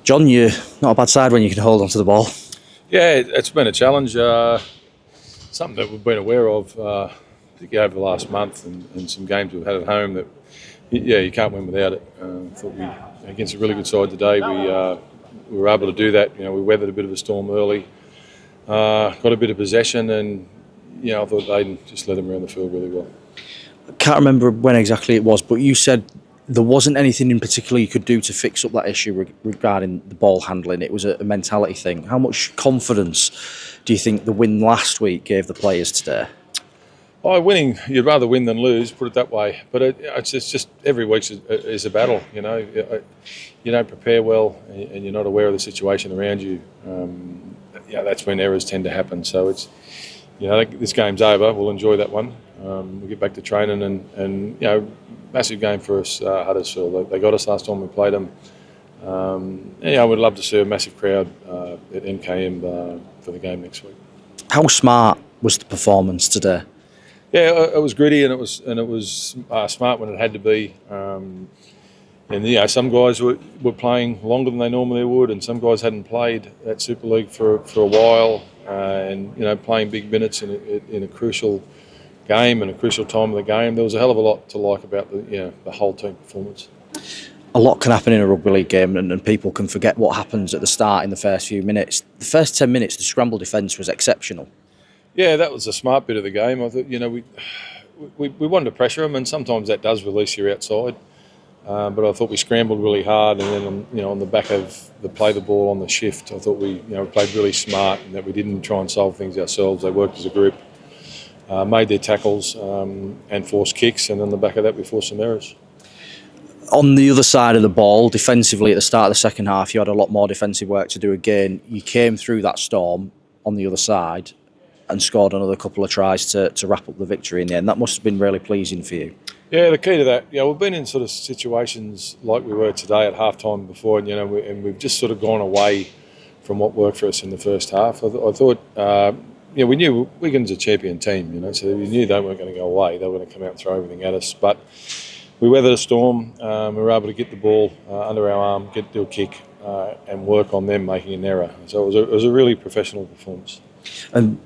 John, you're not a bad side when you can hold onto the ball. Yeah, it's been a challenge, something that we've been aware of, particularly over the last month and some games we've had at home that, yeah, you can't win without it. Thought against a really good side today, we were able to do that. You know, we weathered a bit of a storm early, got a bit of possession, and I thought they just led them around the field really well. I can't remember when exactly it was, but you said there wasn't anything in particular you could do to fix up that issue regarding the ball handling. It was a mentality thing. How much confidence do you think the win last week gave the players today? Oh, winning, you'd rather win than lose, put it that way. But it's just every week is a battle, you don't prepare well and you're not aware of the situation around you. That's when errors tend to happen. So it's, this game's over. We'll enjoy that one. We'll get back to training and massive game for us, Huddersfield. They got us last time we played them. I would love to see a massive crowd at MKM for the game next week. How smart was the performance today? Yeah, it was gritty and it was smart when it had to be. Some guys were playing longer than they normally would, and some guys hadn't played at Super League for a while, and playing big minutes in a crucial game and a crucial time of the game. There was a hell of a lot to like about the whole team performance. A lot can happen in a rugby league game, and people can forget what happens at the start in the first few minutes. The first 10 minutes, the scramble defence was exceptional. Yeah, that was the smart bit of the game. I thought, we wanted to pressure them, and sometimes that does release you outside. But I thought we scrambled really hard, and then on the back of the play the ball on the shift, I thought we played really smart, and that we didn't try and solve things ourselves. They worked as a group, made their tackles, and forced kicks, and on the back of that, we forced some errors. On the other side of the ball, defensively at the start of the second half, you had a lot more defensive work to do again. You came through that storm on the other side and scored another couple of tries to wrap up the victory in the end. That must have been really pleasing for you. Yeah, the key to that, we've been in sort of situations like we were today at half-time before, and we've just sort of gone away from what worked for us in the first half. I thought, we knew Wigan's a champion team, so we knew they weren't going to go away. They were going to come out and throw everything at us. But we weathered a storm. We were able to get the ball under our arm, do a kick, and work on them making an error. So it was a really professional performance. And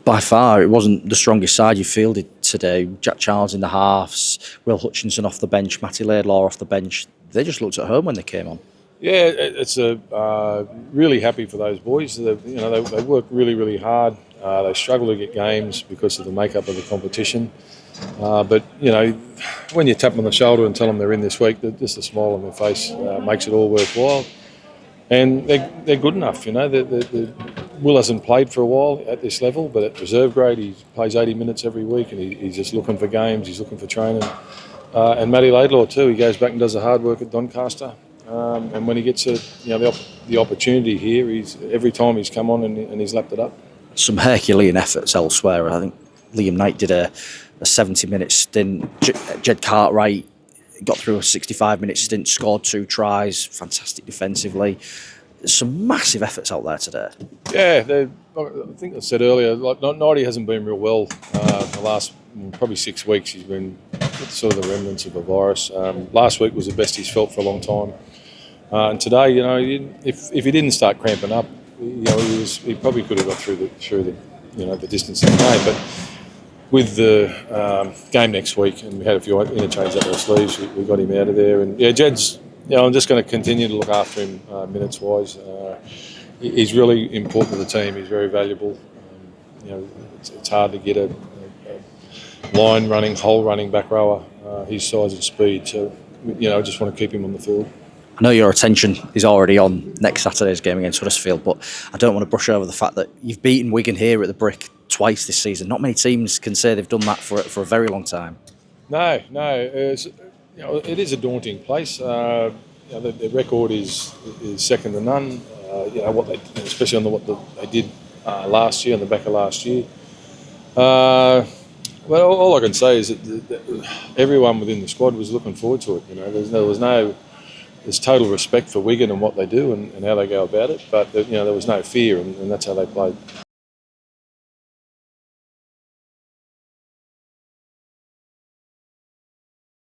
by far, it wasn't the strongest side you fielded today. Jack Charles in the halves, Will Hutchinson off the bench, Matty Laidlaw off the bench. They just looked at home when they came on. Yeah, it's really happy for those boys. They work really, really hard. They struggle to get games because of the makeup of the competition. But when you tap them on the shoulder and tell them they're in this week, just a smile on their face makes it all worthwhile. And they're good enough, Will hasn't played for a while at this level, but at reserve grade he plays 80 minutes every week, and he's just looking for games, he's looking for training. And Matty Laidlaw too, he goes back and does the hard work at Doncaster. And when he gets the opportunity here, every time he's come on and he's lapped it up. Some Herculean efforts elsewhere. I think Liam Knight did a 70-minute stint. Jed Cartwright got through a 65-minute stint, scored 2 tries, fantastic defensively. There's some massive efforts out there today. Yeah, I think I said earlier, Knighty hasn't been real well the last probably 6 weeks. He's been sort of the remnants of a virus. Last week was the best he's felt for a long time. And today, if he didn't start cramping up, he probably could have got through the distance in the game. But with the game next week, and we had a few interchanges up our sleeves, we got him out of there. And Jed's, I'm just going to continue to look after him minutes-wise. He's really important to the team. He's very valuable. It's hard to get a line running, hole running back rower his size and speed. So, I just want to keep him on the field. I know your attention is already on next Saturday's game against Huddersfield, but I don't want to brush over the fact that you've beaten Wigan here at the Brick twice this season. Not many teams can say they've done that for a very long time. No, it is a daunting place. The record is second to none. Especially on what they did last year, on the back of last year. Well, all I can say is that everyone within the squad was looking forward to it. There's total respect for Wigan and what they do and how they go about it, but there was no fear, and that's how they played.